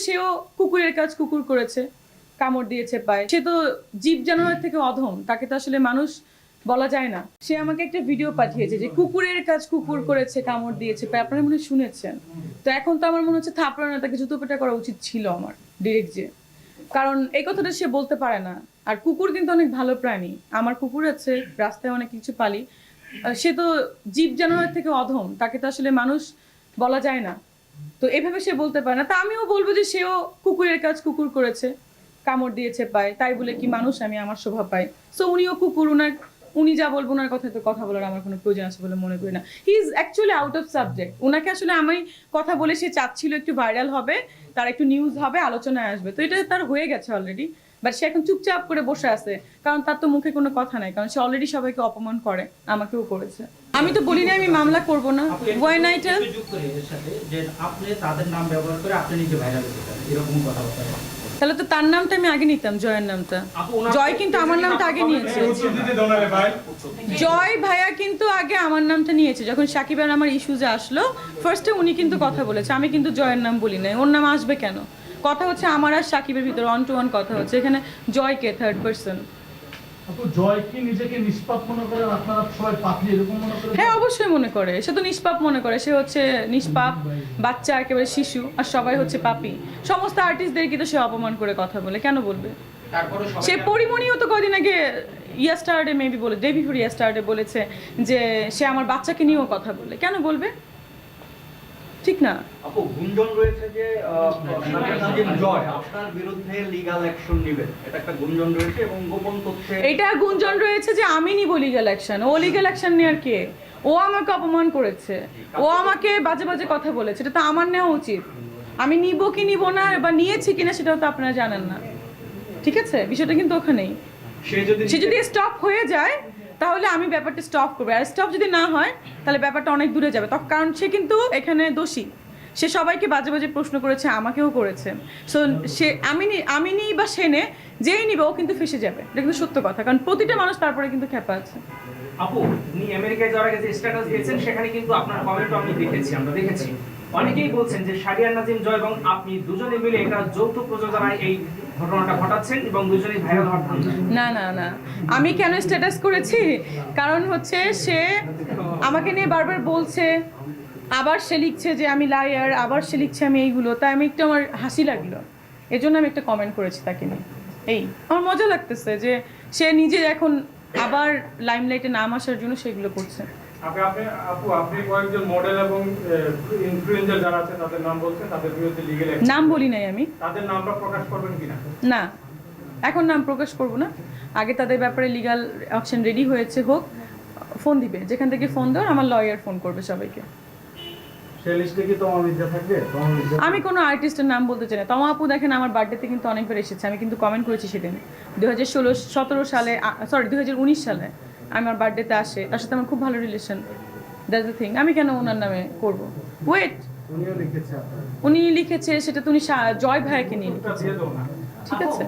সেও কুকুরের কাজ কুকুর করেছে, কামড় দিয়েছে পায়। সে তো জীব জানোয়ার থেকে অধম, তাকে তো আসলে মানুষ বলা যায় না। সে আমাকে একটা ভিডিও পাঠিয়েছে যে কুকুরের কাজ কুকুর করেছে, কামড় দিয়েছে পায়। আপনারা মনে হয় শুনেছেন। তো এখন তো আমার মনে হচ্ছে থাপড়ানো, তাকে জুতো পেটা করা উচিত ছিল আমার ডিরেক্ট যে, কারণ এই কথাটা সে বলতে পারে না। আর কুকুর কিন্তু অনেক ভালো প্রাণী, আমার কুকুর আছে, রাস্তায় অনেক কিছু পালি। সে তো জীব জানোয়ার থেকে অধম, তাকে তো আসলে মানুষ বলা যায় না। তো এভাবে সে বলতে পারে না। তা আমিও বলবো যে সেও কুকুরের কাজ কুকুর করেছে, কামড় দিয়েছে পায়, তাই বলে কি মানুষ আমি আমার শোভা পাই। সো উনিও কুকুর, উনি যা বলবো ওনার কথা তো কথা বলার আমার কোনো প্রয়োজন আছে বলে মনে করি না। He is actually out of subject. ওনাকে আসলে আমি কথা বলে সে চাচ্ছিল একটু ভাইরাল হবে, তার একটু নিউজ হবে, আলোচনায় আসবে। তো এটা তার হয়ে গেছে অলরেডি, বাট সে এখন চুপচাপ করে বসে আছে, কারণ তার তো মুখে কোনো কথা নাই, কারণ সে অলরেডি সবাইকে অপমান করে, আমাকেও করেছে। আমি তো বলি না আমি মামলা করব না। ওয়াই নাই টেল যে আপনি তাদের নাম ব্যবহার করে আপনি নিজে ভাইরাল হতে পারেন, এরকম কথাবার্তা। তাহলে তো তার নামটা আমি আগে নিতাম, জয়ের নামটা। জয় কিন্তু আমার নামটা আগে নিয়েছে। জয় ভাইয়া কিন্তু আগে আমার নামটা নিয়েছে। যখন সাকিব আর আমার ইস্যুজে আসলো, ফার্স্টে উনি কিন্তু কথা বলেছে, আমি কিন্তু জয়ের নাম বলি নাই। ওর নাম আসবে কেন? কথা হচ্ছে আমার আর সাকিবের ভিতরে ওয়ান টু ওয়ান কথা হচ্ছে, এখানে জয়কে থার্ড পার্সন। আপু জয় কি নিজেকে নিষ্পাপ মনে করে, আপনারা সবাই পাপী এরকম মনে করে? হ্যাঁ অবশ্যই মনে করে, সে তো নিষ্পাপ মনে করে। সে হচ্ছে নিষ্পাপ বাচ্চা, একেবারে শিশু, আর সবাই হচ্ছে পাপী। সমস্ত আর্টিস্টদেরকে তো সে অপমান করে কথা বলে, কেন বলবে? সে পরিমণিও তো কদিন আগে ইয়াস্টারডে মেবি বলে, ডে বিফোর ইয়াস্টারডে বলেছে যে সে আমার বাচ্চাকে নিয়েও কথা বলে, কেন বলবে? ঠিক না? আপু গুঞ্জন রয়েছে যে জয় আপনার বিরুদ্ধে লিগ্যাল অ্যাকশন নেবে, এটা একটা গুঞ্জন রয়েছে এবং গোপন তথ্যে এটা গুঞ্জন রয়েছে যে আমি নিব লিগ্যাল অ্যাকশন। ও লিগ্যাল অ্যাকশন নেওয়ার কে? ও আমাকে অপমান করেছে, ও আমাকে বাজে বাজে কথা বলেছে, এটা তো আমার নেওয়া উচিত। আমি নিব কি নিব না বা নিয়েছি কিনা সেটাও তো আপনারা জানেন না। ঠিক আছে, বিষয়টা কিন্তু ওখানেই। সে যদি স্টপ হয়ে যায় তাহলে আমি ব্যাপারটা স্টপ করবো, আর স্টপ যদি না হয় তাহলে ব্যাপারটা অনেক দূরে যাবে। তখন কারণ সে কিন্তু এখানে দোষী, সে সবাইকে বাজে বাজে প্রশ্ন করেছে, আমাকেও করেছে। সো সে আমি নিই বা সে নে, যেই নিবে ও কিন্তু ফেসে যাবে, এটা কিন্তু সত্য কথা, কারণ প্রতিটা মানুষ তারপরে কিন্তু খেপা আছে। আপু উনি আমেরিকায় যাওয়ার আগে যে স্ট্যাটাস দিয়েছেন সেখানে কিন্তু আপনার কমেন্টও আমি দেখেছি, আমরা দেখেছি। অনেকেই বলছেন যে শাহরিয়ার নাজিম জয় এবং আপনি দুজনে মিলে একটা যৌথ প্রযোজনায় এই ঘটনাটা ঘটাচ্ছেন এবং দুজনেই ভাইরাল হওয়ার ধান্দা। না না না, আমি কেন স্ট্যাটাস করেছি? কারণ হচ্ছে সে আমাকে নিয়ে বারবার বলছে, আবার সে লিখছে যে আমি লায়ার, আবার সে লিখছে আমি এইগুলো, তাই আমি একটু আমার হাসি লাগলো, এজন্য আমি একটা কমেন্ট করেছি তাকে নিয়ে। এই আমার মজা লাগতেছে যে সে নিজে এখন আবার লাইমলাইটে নাম আসার জন্য সেগুলো করছে। আপনি কয়েকজন মডেল এবং ইনফ্লুয়েন্সার যারা আছে তাদের নাম বলছেন, তাদের বিরুদ্ধে লিগ্যাল অ্যাকশন। নাম বলি নাই আমি। তাদের নামটা প্রকাশ করবেন কিনা? না, এখন নাম প্রকাশ করব না। আগে তাদের ব্যাপারে লিগ্যাল অ্যাকশন রেডি হয়েছে, হোক। ফোন দিবে, যেখান থেকে ফোন দেওয়ার আমার লয়ার ফোন করবে সবাইকে। সেই লিস্টে কি তোমার মির্জা থাকবে? আমি কোনো আর্টিস্টের নাম বলতে চাই না। তমা আপু দেখেন আমার বার্থডেতে কিন্তু অনেকবার এসেছে, আমি কিন্তু কমেন্ট করেছি সেদিন। 2017 সালে, সরি 2019 সালে আমার বার্থডেতে আসে, তার সাথে আমার খুব ভালো রিলেশন। দ্যাটস দ্য থিং, আমি কেন ওনার নামে করব? ওয়েট, উনিও লিখেছে উনি লিখেছে সেটা তো উনি জয় ভাইয়াকে নিয়ে লিখেছে। ঠিক আছে।